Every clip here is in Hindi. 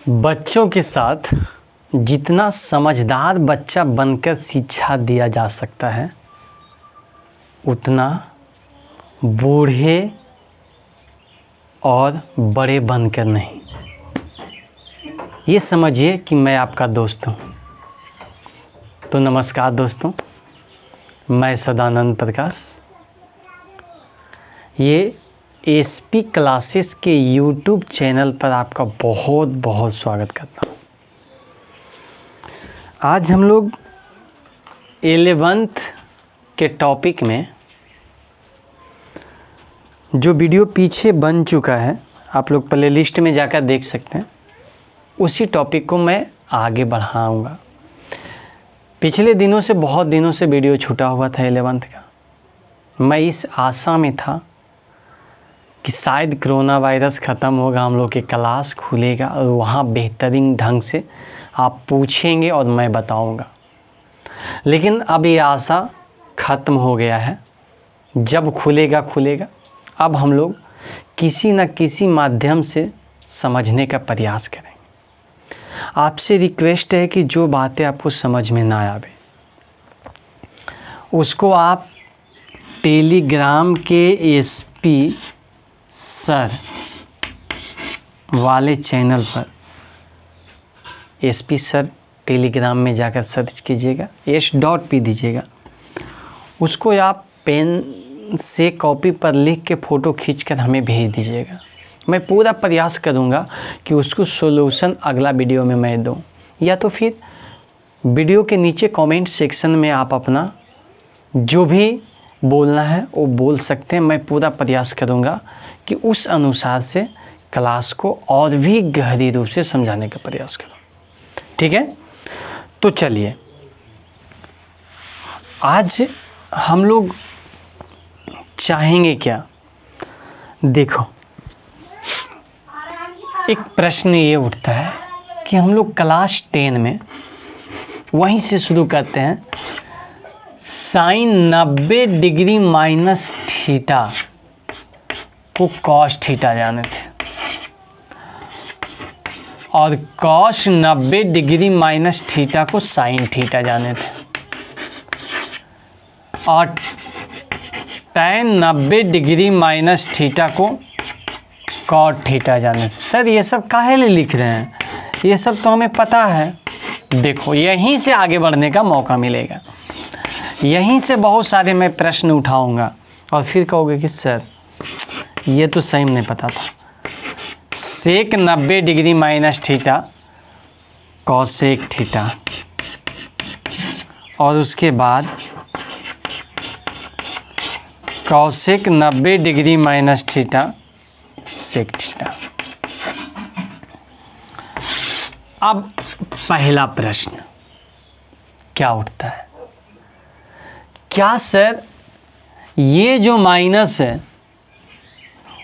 बच्चों के साथ जितना समझदार बच्चा बनकर शिक्षा दिया जा सकता है, उतना बूढ़े और बड़े बनकर नहीं। ये समझिए कि मैं आपका दोस्त हूँ। तो नमस्कार दोस्तों, मैं सदानंद प्रकाश ये एसपी क्लासेस के यूट्यूब चैनल पर आपका बहुत बहुत स्वागत करता हूँ। आज हम लोग 11th के टॉपिक में जो वीडियो पीछे बन चुका है, आप लोग प्ले लिस्ट में जाकर देख सकते हैं, उसी टॉपिक को मैं आगे बढ़ाऊंगा। पिछले दिनों से बहुत दिनों से वीडियो छूटा हुआ था 11th का। मैं इस आशा में था कि शायद कोरोना वायरस ख़त्म होगा, हम लोग की क्लास खुलेगा और वहाँ बेहतरीन ढंग से आप पूछेंगे और मैं बताऊंगा। लेकिन अब ये आशा ख़त्म हो गया है। जब खुलेगा खुलेगा। अब हम लोग किसी न किसी माध्यम से समझने का प्रयास करेंगे। आपसे रिक्वेस्ट है कि जो बातें आपको समझ में ना आवे उसको आप टेलीग्राम के एसपी सर वाले चैनल पर, एसपी सर टेलीग्राम में जाकर सर्च कीजिएगा, s.p दीजिएगा। उसको आप पेन से कॉपी पर लिख के फ़ोटो खींचकर हमें भेज दीजिएगा। मैं पूरा प्रयास करूंगा कि उसको सॉल्यूशन अगला वीडियो में मैं दूं, या तो फिर वीडियो के नीचे कमेंट सेक्शन में आप अपना जो भी बोलना है वो बोल सकते हैं। मैं पूरा प्रयास करूंगा कि उस अनुसार से क्लास को और भी गहरी रूप से समझाने का प्रयास करूं। ठीक है, तो चलिए आज हम लोग चाहेंगे क्या। देखो, एक प्रश्न ये उठता है कि हम लोग क्लास 10 में वहीं से शुरू करते हैं। साइन 90 डिग्री माइनस थीटा को कॉस थीटा जाने थे और कॉस 90 डिग्री माइनस थीटा को साइन थीटा जाने थे और tan 90 डिग्री माइनस थीटा को कॉट थीटा जाने थे। सर ये सब काहे लिए लिख रहे हैं? ये सब तो हमें पता है। देखो, यहीं से आगे बढ़ने का मौका मिलेगा। यहीं से बहुत सारे मैं प्रश्न उठाऊंगा और फिर कहोगे कि सर ये तो सही में नहीं पता था। Sec 90 degree minus theta cosec theta, और उसके बाद cosec 90 degree minus theta sec theta. अब पहला प्रश्न क्या उठता है? क्या सर ये जो माइनस है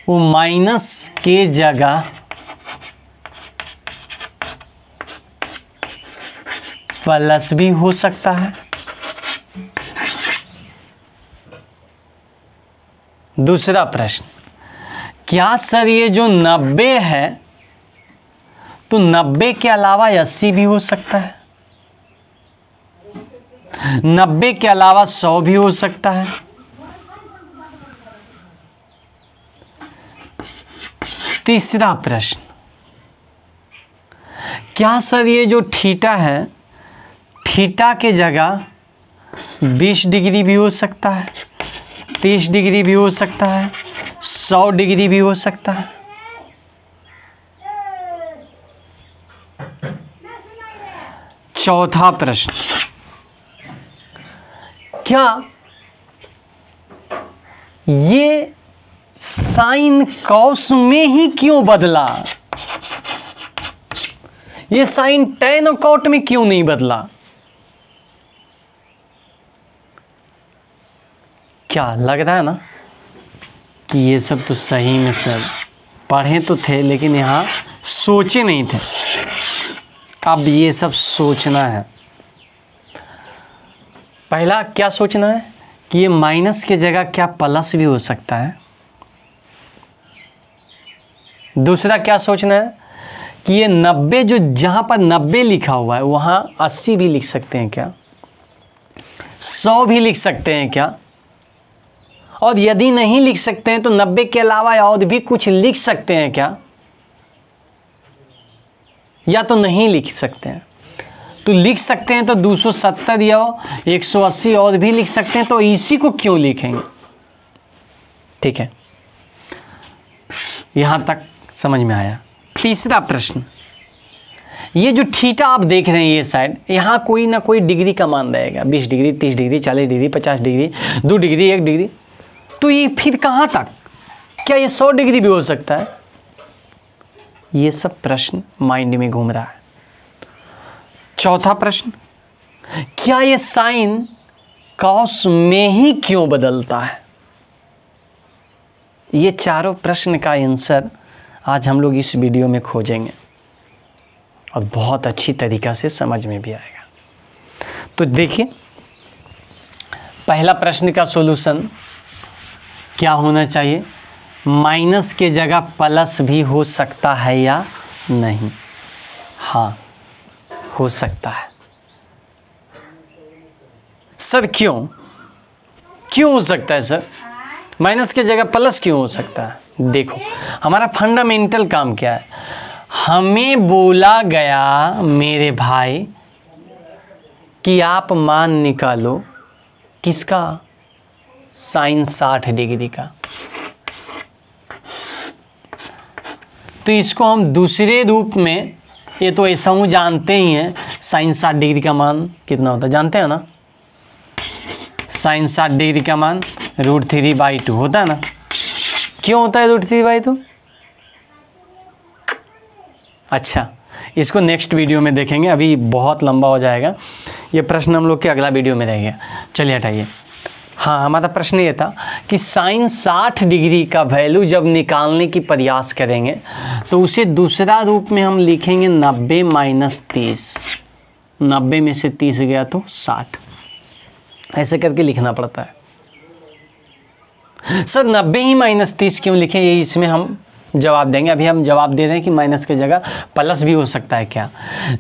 वो माइनस के जगह प्लस भी हो सकता है? दूसरा प्रश्न, क्या सर ये जो 90 है तो 90 के अलावा 80 भी हो सकता है? 90 के अलावा 100 भी हो सकता है? तीसरा प्रश्न, क्या सर ये जो थीटा है, थीटा के जगह 20 डिग्री भी हो सकता है, 30 डिग्री भी हो सकता है, 100 डिग्री भी हो सकता है? चौथा प्रश्न, क्या ये साइन कॉस में ही क्यों बदला? ये साइन टैन और कॉट में क्यों नहीं बदला? क्या लग रहा है ना कि ये सब तो सही में सर पढ़े तो थे, लेकिन यहाँ सोचे नहीं थे। अब ये सब सोचना है। पहला क्या सोचना है कि ये माइनस की जगह क्या प्लस भी हो सकता है। दूसरा क्या सोचना है कि ये 90 जो जहां पर 90 लिखा हुआ है वहां 80 भी लिख सकते हैं क्या, 100 भी लिख सकते हैं क्या? और यदि नहीं लिख सकते हैं तो 90 के अलावा और भी कुछ लिख सकते हैं क्या, या तो नहीं लिख सकते हैं? तो लिख सकते हैं तो 270 या 180 और भी लिख सकते हैं, तो इसी को क्यों लिखेंगे? ठीक है, यहां तक समझ में आया। तीसरा प्रश्न, ये जो थीटा आप देख रहे हैं ये साइड, यहां कोई ना कोई डिग्री का मान रहेगा, 20 degree, 30 degree, 40 degree, 50 degree, 2 degree, 1 degree. तो ये फिर कहां तक, क्या ये 100 डिग्री भी हो सकता है? ये सब प्रश्न माइंड में घूम रहा है। चौथा प्रश्न, क्या ये साइन कॉस में ही क्यों बदलता है? ये चारों प्रश्न का आंसर आज हम लोग इस वीडियो में खोजेंगे और बहुत अच्छी तरीका से समझ में भी आएगा। तो देखिए, पहला प्रश्न का सॉल्यूशन क्या होना चाहिए? माइनस के जगह प्लस भी हो सकता है या नहीं? हाँ, हो सकता है। सर क्यों हो सकता है सर? माइनस के जगह प्लस क्यों हो सकता है? देखो, हमारा फंडामेंटल काम क्या है? हमें बोला गया मेरे भाई कि आप मान निकालो किसका? साइन 60 डिग्री का। तो इसको हम दूसरे रूप में, ये तो ऐसा हूं जानते ही हैं, साइन 60 डिग्री का मान कितना होता है जानते हैं ना? साइन 60 डिग्री का मान √3/2 होता है ना? क्यों होता है √3/2? अच्छा, इसको नेक्स्ट वीडियो में देखेंगे, अभी बहुत लंबा हो जाएगा ये प्रश्न, हम लोग के अगला वीडियो में रहेगा। चलिए हटाइए। हाँ, हमारा प्रश्न ये था कि साइन 60 डिग्री का वैल्यू जब निकालने की प्रयास करेंगे तो उसे दूसरा रूप में हम लिखेंगे 90 - 30। 90 में से 30 गया तो 60, ऐसे करके लिखना पड़ता है। सर 90 ही -30 क्यों लिखें, ये इसमें हम जवाब देंगे। अभी हम जवाब दे रहे हैं कि माइनस की जगह प्लस भी हो सकता है क्या।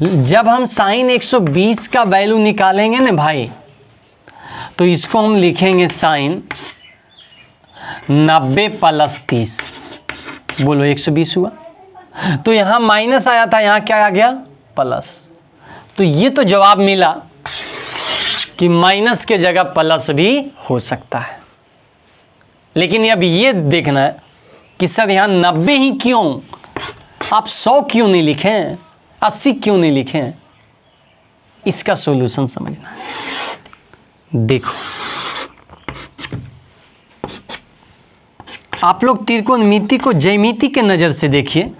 जब हम साइन 120 का वैल्यू निकालेंगे ना भाई, तो इसको हम लिखेंगे साइन 90 + 30। बोलो 120 हुआ। तो यहां माइनस आया था, यहां क्या आ गया? प्लस। तो ये तो जवाब मिला कि माइनस के जगह प्लस भी हो सकता है। लेकिन अब ये देखना है कि सर यहां 90 ही क्यों, आप 100 क्यों नहीं लिखें, 80 क्यों नहीं लिखें? इसका सॉल्यूशन समझना है। देखो, आप लोग त्रिकोणमिति को ज्यामिति के नजर से देखिए,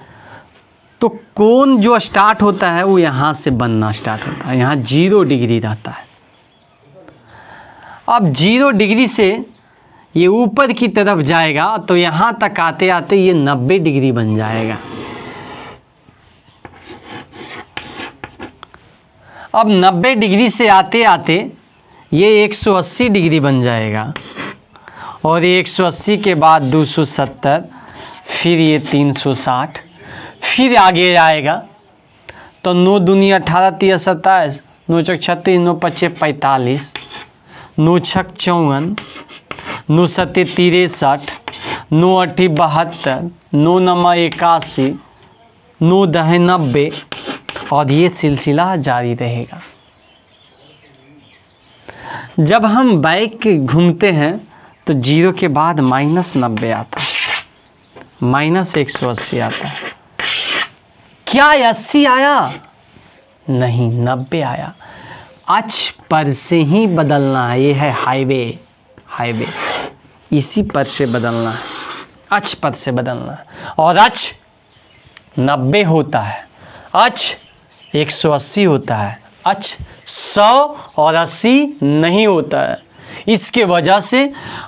तो कोण जो स्टार्ट होता है वो यहां से बनना स्टार्ट होता है, यहां 0 डिग्री रहता है। अब 0 डिग्री से ये ऊपर की तरफ जाएगा तो यहां तक आते आते ये 90 डिग्री बन जाएगा। अब 90 डिग्री से आते आते ये 180 डिग्री बन जाएगा, और 180 के बाद 270, फिर ये 360, फिर आगे आएगा तो 9 दूनी 18, 3 27, 9 चौक 36, 9 पचे 45, 9 छक 54, 9 सत्ते 63, 9 अठी 72, 9 नमा 81, 9 दहे 90, और ये सिलसिला जारी रहेगा। जब हम बैक घूमते हैं तो 0 के बाद -90 आता है, -180 आता है। क्या 80 आया? नहीं, 90 आया। अक्ष पर से ही बदलना है, ये है हाईवे, इसी पर से बदलना है, अक्ष पर से बदलना है। और अक्ष 90 होता है, अक्ष 180 होता है, अक्ष 100 और 80 नहीं होता है। इसके वजह से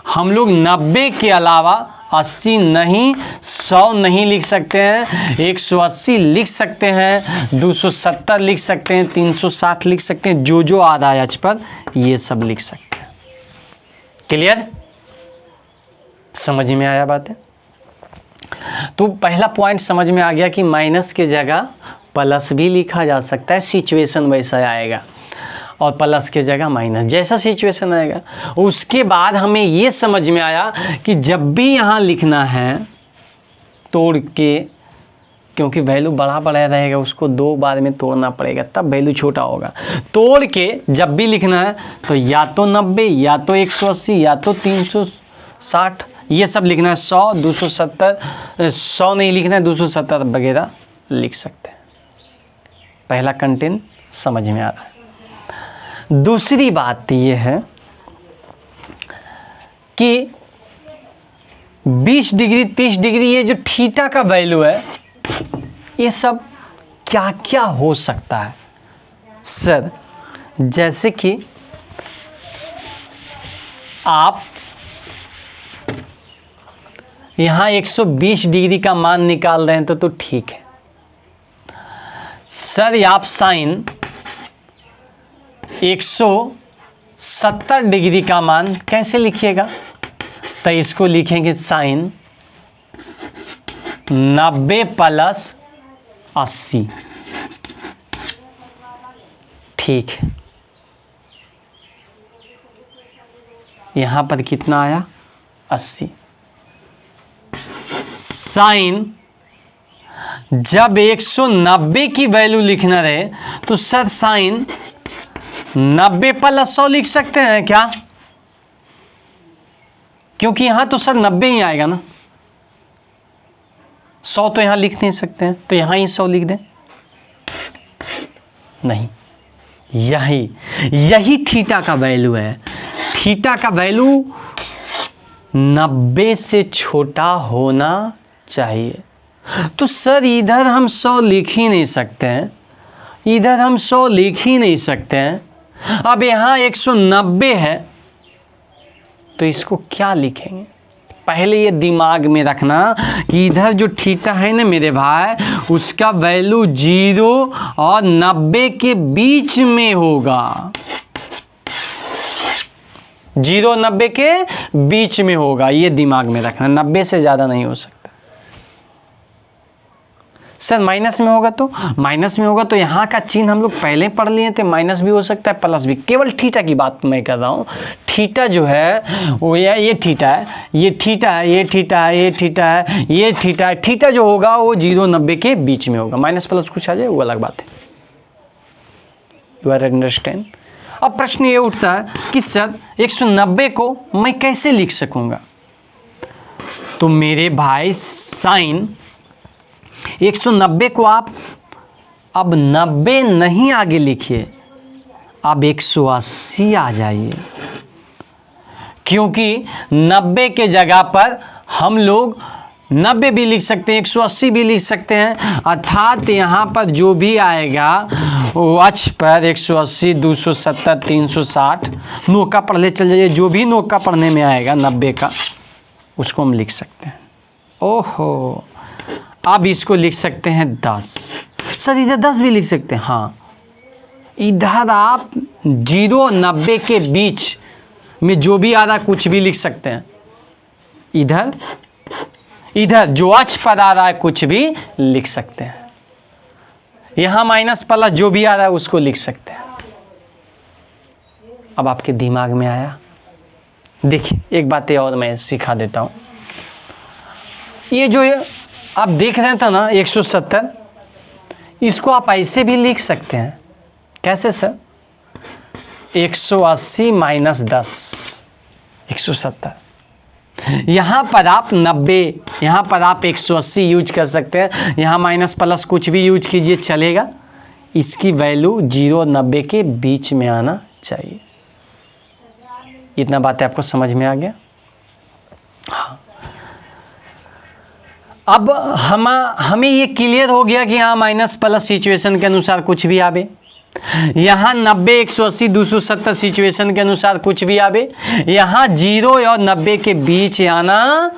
हम लोग 90 के अलावा 80 नहीं, 100 नहीं लिख सकते हैं, 180 लिख सकते हैं, 270 लिख सकते हैं, 360 लिख सकते हैं, जो आ रहा है अक्ष पर ये सब लिख सकते हैं। क्लियर? समझ में आया बात है? तो पहला पॉइंट समझ में आ गया कि माइनस के जगह प्लस भी लिखा जा सकता है, सिचुएशन वैसा आएगा, और प्लस के जगह माइनस, जैसा सिचुएशन आएगा। उसके बाद हमें ये समझ में आया कि जब भी यहाँ लिखना है तोड़ के, क्योंकि वैल्यू बड़ा बड़ा रहेगा, उसको 2 बार में तोड़ना पड़ेगा, तब वैल्यू छोटा होगा। तोड़ के जब भी लिखना है तो या तो 90, या तो 180, या तो 360, ये सब लिखना है। 100, 270, 100 नहीं लिखना है, 270 वगैरह लिख सकते हैं। पहला कंटेंट समझ में आ रहा है। दूसरी बात ये है कि 20 डिग्री 30 डिग्री, ये जो थीटा का वैल्यू है, ये सब क्या क्या हो सकता है सर? जैसे कि आप यहाँ 120 डिग्री का मान निकाल रहे हैं तो ठीक है सर। आप साइन 170 डिग्री का मान कैसे लिखिएगा? तो इसको लिखेंगे साइन 90 प्लस 80, ठीक है। यहां पर कितना आया? 80। साइन जब 190 की वैल्यू लिखना रहे तो सर साइन 90 प्लस 100 लिख सकते हैं क्या? क्योंकि यहां तो सर 90 ही आएगा ना, 100 तो यहां लिख नहीं सकते हैं, तो यहां ही 100 लिख दें। नहीं, यही थीटा का वैल्यू है। थीटा का वैल्यू 90 से छोटा होना चाहिए। तो सर इधर हम 100 लिख ही नहीं सकते हैं, इधर हम 100 लिख ही नहीं सकते हैं। अब यहाँ 190 है तो इसको क्या लिखेंगे? पहले ये दिमाग में रखना कि इधर जो थीटा है ना मेरे भाई, उसका वैल्यू 0 और 90 के बीच में होगा। 0 और 90 के बीच में होगा, ये दिमाग में रखना। 90 से ज़्यादा नहीं हो सकता। सर माइनस में होगा तो? माइनस में होगा तो यहाँ का चिन्ह हम लोग पहले पढ़ लिए थे, माइनस भी हो सकता है प्लस भी। केवल थीटा की बात मैं कर रहा हूँ। थीटा जो है वो ये थीटा है, ये थीटा है, ये थीटा है, ये थीटा है, ये थीटा है। थीटा जो होगा वो 0 90 के बीच में होगा। माइनस प्लस कुछ आ जाए वो अलग बात है। You are understand? अब प्रश्न ये उठता है कि सर 190 को मैं कैसे लिख सकूंगा? तो मेरे भाई साइन 190 को आप अब 90 नहीं आगे लिखिए, अब 180 आ जाइए, क्योंकि 90 के जगह पर हम लोग 90 भी लिख सकते हैं, 180 भी लिख सकते हैं। अर्थात यहाँ पर जो भी आएगा वो अक्ष पर 180, 270, 360 नोका पढ़ ले चल जाइए। जो भी नोका पढ़ने में आएगा 90 का, उसको हम लिख सकते हैं। ओहो, अब इसको लिख सकते हैं 10। सर इधर 10 भी लिख सकते हैं। हाँ, इधर आप 0 और 90 के बीच में जो भी आ रहा कुछ भी लिख सकते हैं। इधर जो अक्ष पर आ रहा है कुछ भी लिख सकते हैं। यहाँ माइनस प्लस जो भी आ रहा है उसको लिख सकते हैं। अब आपके दिमाग में आया? देखिए एक बात और मैं सिखा देता हूँ। ये जो आप देख रहे थे ना 170, इसको आप ऐसे भी लिख सकते हैं। कैसे सर? 180 माइनस 10, 170। यहाँ पर आप 90, यहाँ पर आप 180 यूज कर सकते हैं। यहाँ माइनस प्लस कुछ भी यूज कीजिए चलेगा। इसकी वैल्यू 0 और 90 के बीच में आना चाहिए। इतना बातें आपको समझ में आ गया? हाँ। अब हमें ये क्लियर हो गया कि यहाँ माइनस प्लस सिचुएशन के अनुसार कुछ भी आवे, यहाँ 90, 180, 270 सिचुएशन के अनुसार कुछ भी आवे, यहाँ 0 और 90 के बीच आना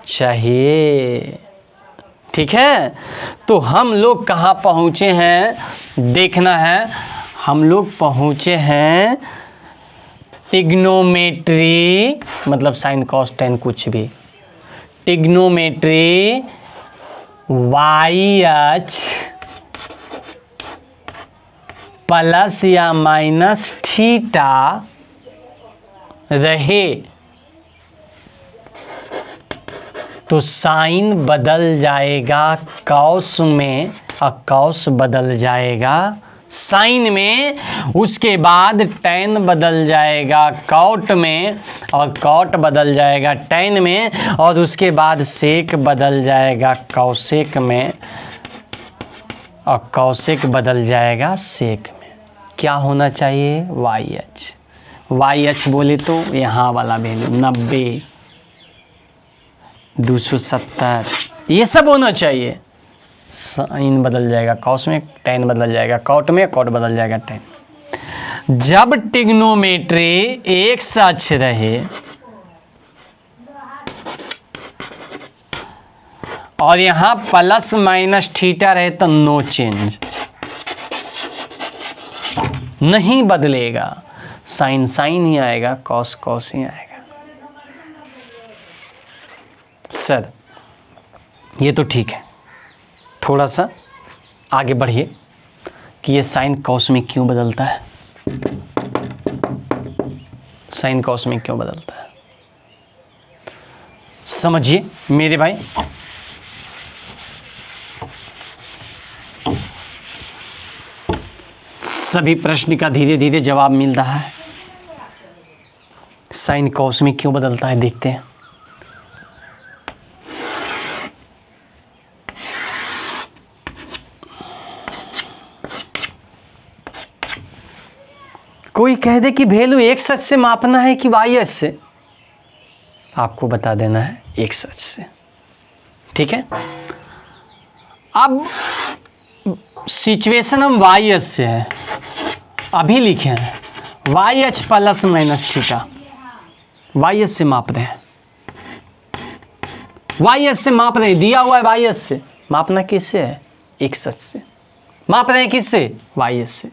चाहिए। ठीक है? तो हम लोग कहाँ पहुँचे हैं देखना है। हम लोग पहुँचे हैं ट्रिग्नोमेट्री, मतलब साइन कॉस टेन कुछ भी। ट्रिग्नोमेट्री y अक्ष प्लस या माइनस थीटा रहे तो साइन बदल जाएगा कॉस में और कॉस बदल जाएगा साइन में, उसके बाद टैन बदल जाएगा कॉट में और कॉट बदल जाएगा टैन में, और उसके बाद सेक बदल जाएगा कौसेक में और कौसेक बदल जाएगा सेक में। क्या होना चाहिए? Y H. वाई एच बोले तो यहाँ वाला वैल्यू 90, 270 ये सब होना चाहिए। साइन बदल जाएगा कॉस में, टैन बदल जाएगा कॉट में, कॉट बदल जाएगा टैन। जब ट्रिग्नोमेट्री एक सच रहे और यहाँ प्लस माइनस थीटा रहे तो नो चेंज, नहीं बदलेगा। साइन साइन ही आएगा, कॉस कॉस ही आएगा। सर ये तो ठीक है, थोड़ा सा आगे बढ़िए कि ये साइन कॉस में क्यों बदलता है, साइन कॉस में क्यों बदलता है, समझिए मेरे भाई। सभी प्रश्न का धीरे धीरे जवाब मिल रहा है। साइन कॉस में क्यों बदलता है देखते हैं। कोई कह दे कि वैल्यू एक सच से मापना है कि वाई एच से, आपको बता देना है एक सच से, ठीक है। अब सिचुएशन हम वाई एच से है, अभी लिखे हैं Y H plus minus theta, Y H से माप रहे हैं, वाई एच से माप रहे हैं, दिया हुआ है वाई एच से। मापना किससे है? एक सच से। माप रहे हैं किससे? वाई एच से।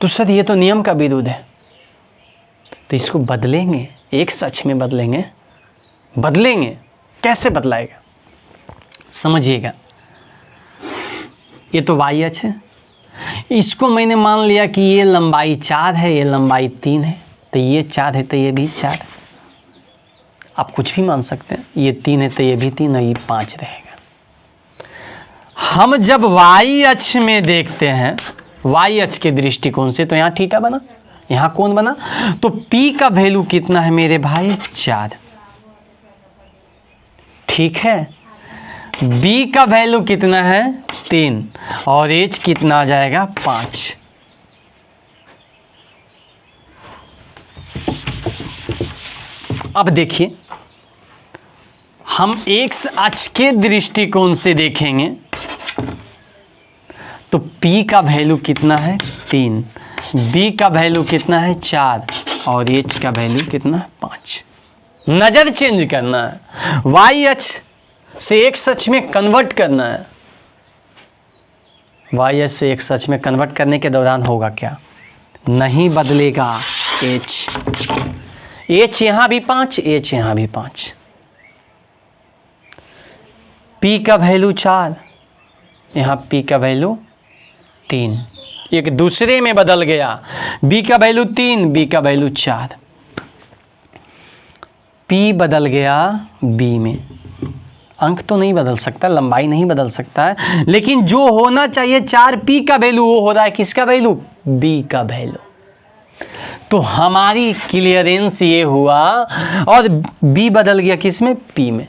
तो सर ये तो नियम का विरुद्ध है, तो इसको बदलेंगे, एक सच में बदलेंगे। बदलेंगे कैसे बदलाएगा समझिएगा। ये तो वाई एच है, इसको मैंने मान लिया कि ये लंबाई 4 है, ये लंबाई 3 है, तो ये 4 है तो ये भी 4 है। आप कुछ भी मान सकते हैं, ये 3 है तो ये भी 3 और ये 5 रहेगा। हम जब वाई अक्ष में देखते हैं, वाई अक्ष के दृष्टिकोण से, तो यहाँ थीटा बना, यहाँ कोण बना, तो P का वैल्यू कितना है मेरे भाई? 4, ठीक है। B का वैल्यू कितना है? 3, और H कितना आ जाएगा? 5। अब देखिए, हम एक्स अक्ष के दृष्टिकोण से देखेंगे तो P का वैल्यू कितना है? 3, B का वैल्यू कितना है? 4, और H का वैल्यू कितना है? 5। नजर चेंज करना है, वाई अक्ष से एक्स अक्ष में कन्वर्ट करना है। वाई अक्ष से एक्स अक्ष में कन्वर्ट करने के दौरान होगा क्या? नहीं बदलेगा H यहाँ भी 5, H यहाँ भी 5। P का वैल्यू 4, यहाँ P का वैल्यू 3, एक दूसरे में बदल गया। B का वैल्यू 3, B का वैल्यू 4, P बदल गया B में। अंक तो नहीं बदल सकता, लंबाई नहीं बदल सकता है, लेकिन जो होना चाहिए 4P का वैल्यू वो हो रहा है किसका वैल्यू? B का वैल्यू। तो हमारी क्लियरेंस ये हुआ, और B बदल गया किसमें? P में।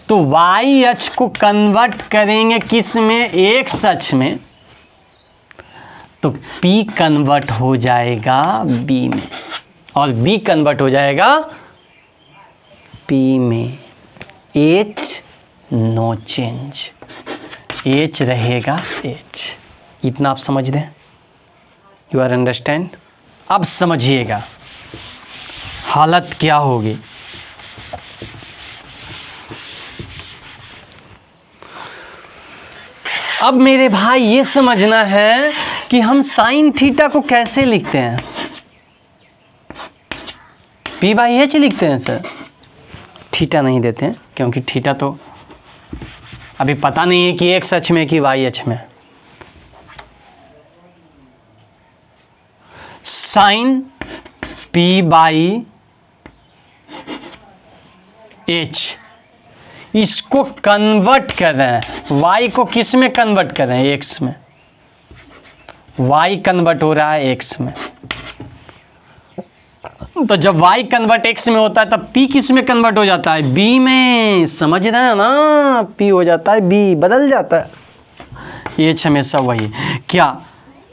तो वाई अक्ष को कन्वर्ट करेंगे किस में? एक्स अक्ष में, तो P कन्वर्ट हो जाएगा B में, और B कन्वर्ट हो जाएगा P में। H नो चेंज, H रहेगा H। इतना आप समझ रहे हैं? You are understand? अब समझिएगा हालत क्या होगी। अब मेरे भाई ये समझना है कि हम साइन थीटा को कैसे लिखते हैं। P/H लिखते हैं सर, थीटा नहीं देते हैं, क्योंकि थीटा तो अभी पता नहीं है कि एक्स अक्ष में कि वाई अक्ष में। साइन पी बाई एच, इसको कन्वर्ट कर रहे हैं, y को किस में कन्वर्ट कर रहे हैं, x में, y कन्वर्ट हो रहा है x में। तो जब y कन्वर्ट x में होता है तब p किस में कन्वर्ट हो जाता है, b में, समझ रहे हैं ना, p हो जाता है b, बदल जाता है, h हमेशा वही। क्या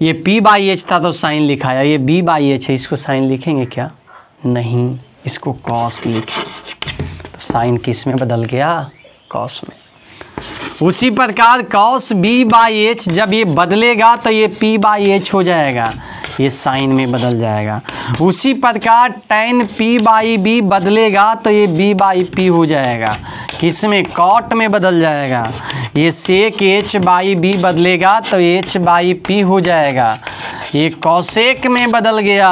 ये p बाई एच था तो साइन लिखाया, ये b बाई एच है, इसको साइन लिखेंगे क्या, नहीं, इसको कॉस लिखें, तो साइन किस में बदल गया, कॉस में। उसी प्रकार कॉस b बाई एच जब ये बदलेगा तो ये p बाई एच हो जाएगा, ये साइन में बदल जाएगा। उसी प्रकार tan p बाई b बदलेगा तो ये b बाई p हो जाएगा, किसमें, कॉट में बदल जाएगा। ये सेक h बाई b बदलेगा तो h बाई p हो जाएगा, ये कॉसेक में बदल गया।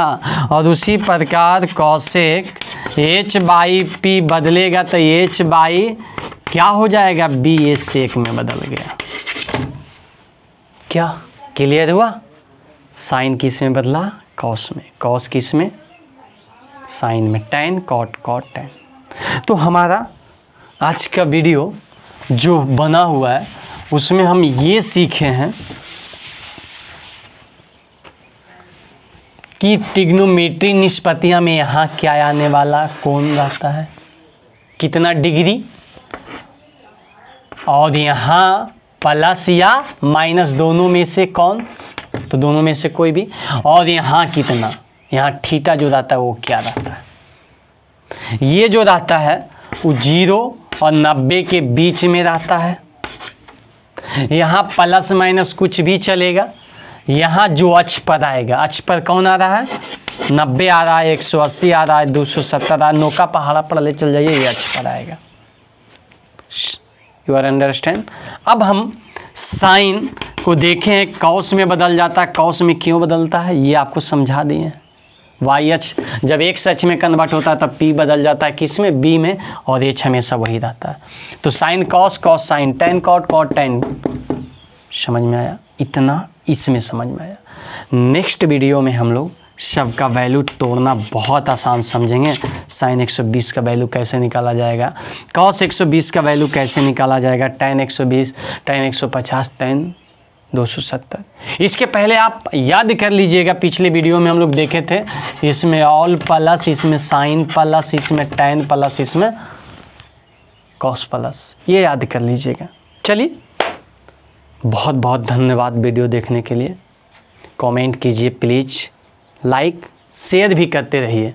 और उसी प्रकार कॉसेक h बाई p बदलेगा तो h बाई क्या हो जाएगा, b, ये सेक में बदल गया। क्या क्लियर हुआ, साइन किस में बदला, कॉस में, कॉस किस में, साइन में, टैन कॉट, कॉट टैन। तो हमारा आज का वीडियो जो बना हुआ है उसमें हम ये सीखे हैं कि ट्रिग्नोमेट्री निष्पत्तियां में यहाँ क्या आने वाला, कौन रहता है, कितना डिग्री, और यहाँ प्लस या माइनस दोनों में से कौन, तो दोनों में से कोई भी, और यहाँ कितना, यहाँ थीटा जो रहता है वो क्या रहता है, ये जो रहता है वो 0 और 90 के बीच में रहता है। यहाँ प्लस माइनस कुछ भी चलेगा। यहाँ जो अक्ष पर आएगा, अक्ष पर कौन आ रहा है, 90 आ रहा है, 180 आ रहा है, 270 आ रहा है, नौका पहाड़ा पर ले चल जाइए, ये अक्ष पर आएगा। You are understand. अब हम साइन को देखें, कॉस में बदल जाता है, कॉस में क्यों बदलता है ये आपको समझा दिए। वाई अक्ष जब एक्स अक्ष में कन्वर्ट होता है तब p बदल जाता है, किस में, b में, और h हमेशा वही रहता है। तो sine cos, cos sine, tan cot, cot tan. समझ में आया, इतना इसमें समझ में आया। नेक्स्ट वीडियो में हम लोग सबका वैल्यू तोड़ना बहुत आसान समझेंगे। साइन 120 का वैल्यू कैसे निकाला जाएगा, कॉस 120 का वैल्यू कैसे निकाला जाएगा, टैन 120, टैन 150, टैन 270। इसके पहले आप याद कर लीजिएगा, पिछले वीडियो में हम लोग देखे थे, इसमें ऑल प्लस, इसमें साइन प्लस, इसमें टैन प्लस, इसमें कॉस प्लस, ये याद कर लीजिएगा। चलिए, बहुत बहुत धन्यवाद वीडियो देखने के लिए। कमेंट कीजिए प्लीज़, लाइक शेयर भी करते रहिए।